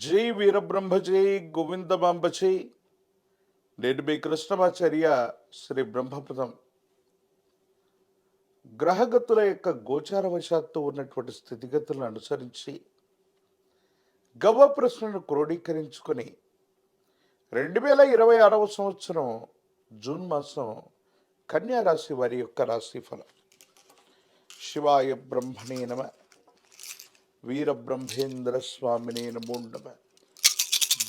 జై వీరబ్రహ్మ జై గోవిందమాంబ జై. నేను మీ కృష్ణమాచార్య. శ్రీ బ్రహ్మపదం గ్రహగతుల యొక్క గోచారవశాత్తు ఉన్నటువంటి స్థితిగతులను అనుసరించి గవ్వ ప్రశ్నను క్రోడీకరించుకొని 2026 సంవత్సరం జూన్ మాసం కన్యా రాశి వారి యొక్క రాశిఫలం. శివాయ బ్రహ్మణే నమ. వీరబ్రహ్మేంద్ర స్వామినే నమో నమ.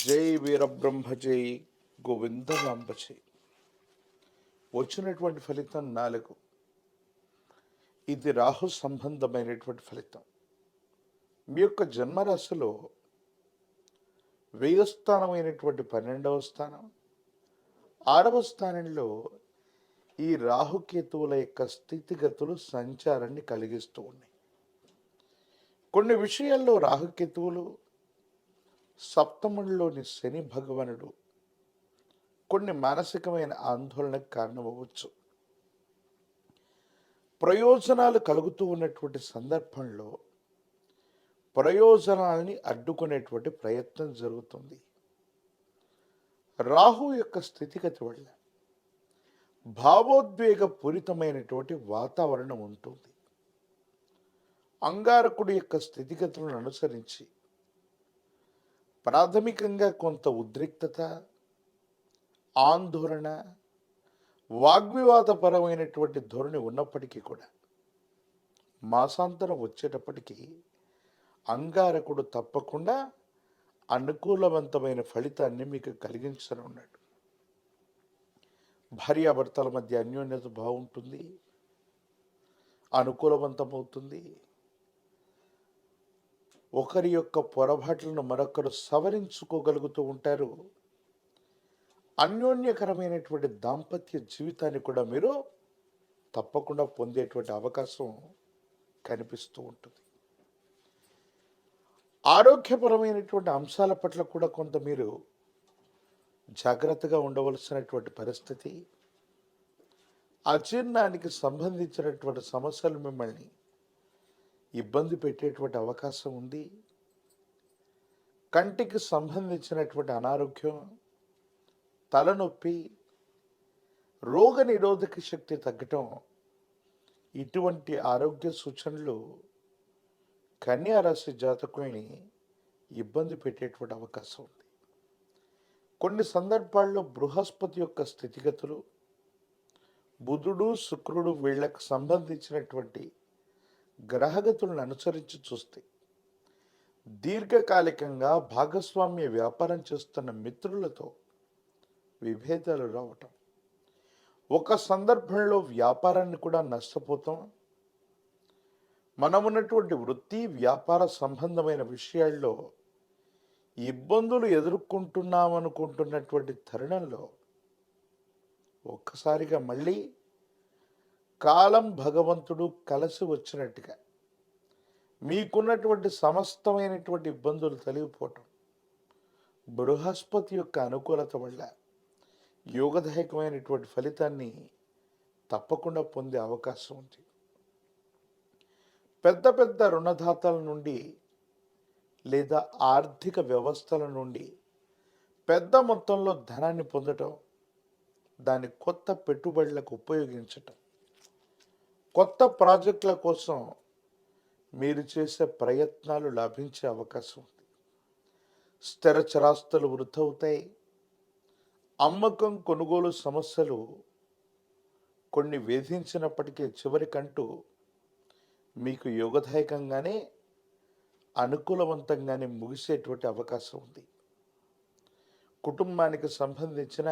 జై వీరబ్రహ్మ జై గోవిందమాంబ జై. వచ్చినటువంటి ఫలితం 4. ఇది రాహు సంబంధమైనటువంటి ఫలితం. మీ యొక్క జన్మరాశిలో వ్యయ స్థానమైనటువంటి 12వ స్థానం, 6వ స్థానంలో ఈ రాహుకేతువుల యొక్క స్థితిగతులు సంచారాన్ని కలిగిస్తూ ఉన్నాయి. కొన్ని విషయాల్లో రాహుకేతువులు, సప్తమంలోని శని భగవానుడు కొన్ని మానసికమైన ఆందోళనకు కారణమవచ్చు. ప్రయోజనాలు కలుగుతూ ఉన్నటువంటి సందర్భంలో ప్రయోజనాలని అడ్డుకునేటువంటి ప్రయత్నం జరుగుతుంది. రాహు యొక్క స్థితిగతి వల్ల భావోద్వేగ పూరితమైనటువంటి వాతావరణం ఉంటుంది. అంగారకుడి యొక్క స్థితిగతులను అనుసరించి ప్రాథమికంగా కొంత ఉద్రిక్తత, ఆందోళన, వాగ్వివాదపరమైనటువంటి ధోరణి ఉన్నప్పటికీ కూడా మాసాంతరం వచ్చేటప్పటికీ అంగారకుడు తప్పకుండా అనుకూలవంతమైన ఫలితాన్ని మీకు కలిగించనున్నాడు. భార్యాభర్తల మధ్య అన్యోన్యత బాగుంటుంది, అనుకూలవంతమవుతుంది. ఒకరి యొక్క పొరపాట్లను మరొకరు సవరించుకోగలుగుతూ ఉంటారు. అన్యోన్యకరమైనటువంటి దాంపత్య జీవితాన్ని కూడా మీరు తప్పకుండా పొందేటువంటి అవకాశం కనిపిస్తూ ఉంటుంది. ఆరోగ్యపరమైనటువంటి అంశాల పట్ల కూడా కొంత మీరు జాగ్రత్తగా ఉండవలసినటువంటి పరిస్థితి. అజీర్ణానికి సంబంధించినటువంటి సమస్యలు మిమ్మల్ని ఇబ్బంది పెట్టేటువంటి అవకాశం ఉంది. కంటికి సంబంధించినటువంటి అనారోగ్యం, తలనొప్పి, రోగ నిరోధక శక్తి తగ్గటం, ఇటువంటి ఆరోగ్య సూచనలు కన్యా రాశి జాతకుని ఇబ్బంది పెట్టేటువంటి అవకాశం ఉంది. కొన్ని సందర్భాల్లో బృహస్పతి యొక్క స్థితిగతులు, బుధుడు, శుక్రుడు వీళ్ళకు సంబంధించినటువంటి గ్రహగతులను అనుసరించి చూస్తే దీర్ఘకాలికంగా భాగస్వామ్య వ్యాపారం చేస్తున్న మిత్రులతో విభేదాలు రావటం, ఒక సందర్భంలో వ్యాపారాన్ని కూడా నష్టపోతాం. మనమున్నటువంటి వృత్తి వ్యాపార సంబంధమైన విషయాల్లో ఇబ్బందులు ఎదుర్కొంటున్నామనుకుంటున్నటువంటి తరుణంలో ఒక్కసారిగా మళ్ళీ కాలం, భగవంతుడు కలిసి వచ్చినట్టుగా మీకున్నటువంటి సమస్తమైనటువంటి ఇబ్బందులు తొలగిపోవటం, బృహస్పతి యొక్క అనుకూలత వల్ల యోగదాయకమైనటువంటి ఫలితాన్ని తప్పకుండా పొందే అవకాశం ఉంది. పెద్ద పెద్ద రుణదాతల నుండి లేదా ఆర్థిక వ్యవస్థల నుండి పెద్ద మొత్తంలో ధనాన్ని పొందటం, దాన్ని కొత్త పెట్టుబడులకు ఉపయోగించటం, కొత్త ప్రాజెక్టుల కోసం మీరు చేసే ప్రయత్నాలు లాభించే అవకాశం ఉంది. స్థిర చరాస్తులు వృద్ధి అవుతాయి. అమ్మకం, కొనుగోలు సమస్యలు కొన్ని వేధించినప్పటికీ చివరికంటూ మీకు యోగదాయకంగానే, అనుకూలవంతంగానే ముగిసేటువంటి అవకాశం ఉంది. కుటుంబానికి సంబంధించిన,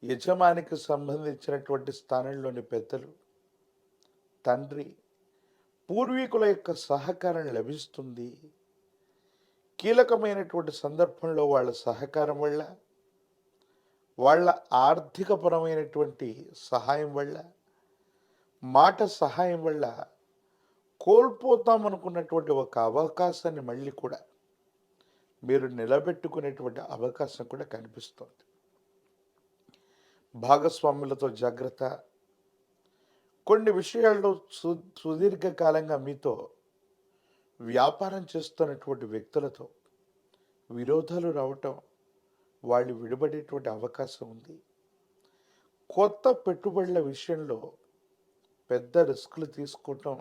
యజమానికి సంబంధించినటువంటి స్థానంలోని పెద్దలు, తండ్రి, పూర్వీకుల యొక్క సహకారం లభిస్తుంది. కీలకమైనటువంటి సందర్భంలో వాళ్ళ సహకారం వల్ల, వాళ్ళ ఆర్థికపరమైనటువంటి సహాయం వల్ల, మాట సహాయం వల్ల కోల్పోతామనుకున్నటువంటి ఒక అవకాశాన్ని మళ్ళీ కూడా మీరు నిలబెట్టుకునేటువంటి అవకాశం కూడా కనిపిస్తుంది. భాగస్వాములతో జాగ్రత్త. కొన్ని విషయాల్లో సుదీర్ఘకాలంగా మీతో వ్యాపారం చేస్తున్నటువంటి వ్యక్తులతో విరోధాలు రావటం, వాళ్ళు విడిపడేటువంటి అవకాశం ఉంది. కొత్త పెట్టుబడుల విషయంలో పెద్ద రిస్కులు తీసుకోవటం,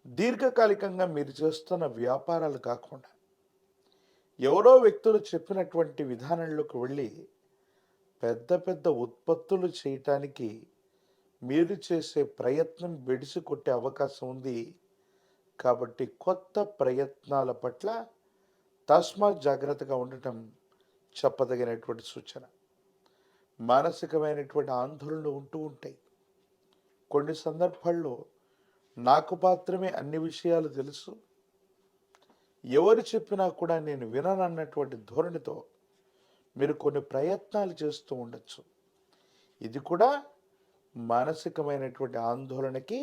దీర్ఘకాలికంగా మీరు చేస్తున్న వ్యాపారాలు కాకుండా ఎవరో వ్యక్తులు చెప్పినటువంటి విధానంలోకి వెళ్ళి పెద్ద పెద్ద ఉత్పత్తులు చేయటానికి మీరు చేసే ప్రయత్నం బెడిసి కొట్టే అవకాశం ఉంది. కాబట్టి కొత్త ప్రయత్నాల పట్ల తస్మాత్ జాగ్రత్తగా ఉండటం చెప్పదగినటువంటి సూచన. మానసికమైనటువంటి ఆందోళనలు ఉంటూ ఉంటాయి. కొన్ని సందర్భాల్లో నాకు మాత్రమే అన్ని విషయాలు తెలుసు, ఎవరు చెప్పినా కూడా నేను విననన్నటువంటి ధోరణితో మీరు కొన్ని ప్రయత్నాలు చేస్తూ ఉండొచ్చు. ఇది కూడా మానసికమైనటువంటి ఆందోళనకి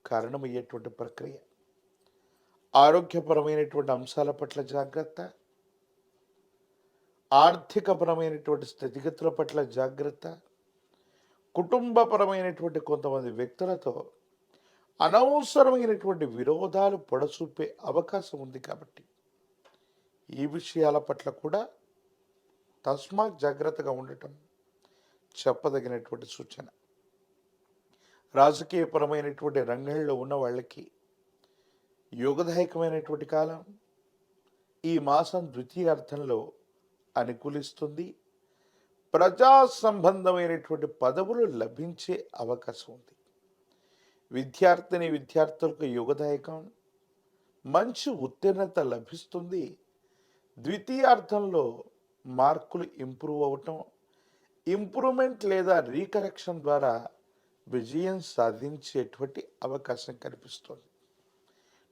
కారణమయ్యేటువంటి ప్రక్రియ. ఆరోగ్యపరమైనటువంటి అంశాల పట్ల జాగ్రత్త, ఆర్థికపరమైనటువంటి స్థితిగతుల పట్ల జాగ్రత్త, కుటుంబపరమైనటువంటి కొంతమంది వ్యక్తులతో అనవసరమైనటువంటి విరోధాలు పొడసూపే అవకాశం ఉంది. కాబట్టి ఈ విషయాల పట్ల కూడా తస్మాత్ జాగ్రత్తగా ఉండటం చెప్పదగినటువంటి సూచన. రాజకీయపరమైనటువంటి రంగంలో ఉన్న వాళ్ళకి యోగదాయకమైనటువంటి కాలం. ఈ మాసం ద్వితీయార్థంలో అనుకూలిస్తుంది. ప్రజా సంబంధమైనటువంటి పదవులు లభించే అవకాశం ఉంది. విద్యార్థులకు యోగదాయకం, మంచి ఉత్తీర్ణత లభిస్తుంది. ద్వితీయార్థంలో మార్కులు ఇంప్రూవ్ అవటం, ఇంప్రూవ్మెంట్ లేదా రీకరెక్షన్ ద్వారా విజయం సాధించేటువంటి అవకాశం కనిపిస్తుంది.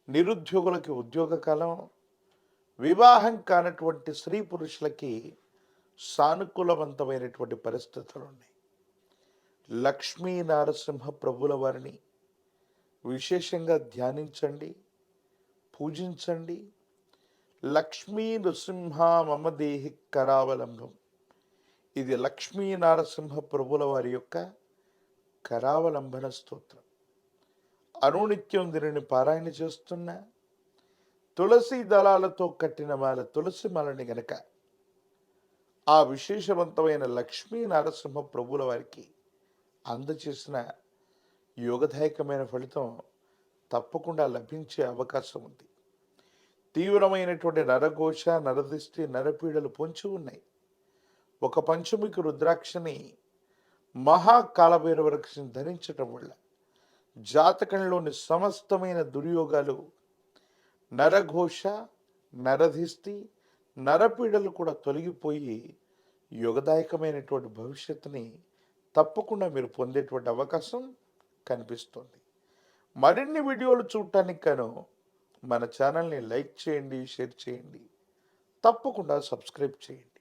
నిరుద్యోగులకి ఉద్యోగ కాలం, వివాహం కానటువంటి స్త్రీ పురుషులకి సానుకూలవంతమైనటువంటి పరిస్థితులు ఉన్నాయి. లక్ష్మీ నారసింహ ప్రభుల వారిని విశేషంగా ధ్యానించండి, పూజించండి. లక్ష్మీ నృసింహ మమ దేహి కరావలంబం, ఇది లక్ష్మీ నారసింహ ప్రభుల వారి యొక్క కరావలంబన స్తోత్రం. అనునిత్యం దీనిని పారాయణ చేస్తున్న తులసి దళాలతో కట్టిన మాల తులసి మాలని గనక ఆ విశేషవంతమైన లక్ష్మీ నారసింహ ప్రభుల వారికి అందచేసిన యోగదాయకమైన ఫలితం తప్పకుండా లభించే అవకాశం ఉంది. తీవ్రమైనటువంటి నరఘోష, నరదిష్టి, నరపీడలు పొంచి ఉన్నాయి. ఒక పంచముఖి రుద్రాక్షని మహాకాలభైరవరక్షని ధరించటం వల్ల జాతకంలోని సమస్తమైన దుర్యోగాలు, నరఘోష, నరదిష్టి, నరపీడలు కూడా తొలగిపోయి యోగదాయకమైనటువంటి భవిష్యత్తుని తప్పకుండా మీరు పొందేటువంటి అవకాశం కనిపిస్తుంది. మరిన్ని వీడియోలు చూడటానికి గాను మన ఛానల్ని లైక్ చేయండి, షేర్ చేయండి, తప్పకుండా సబ్స్క్రైబ్ చేయండి.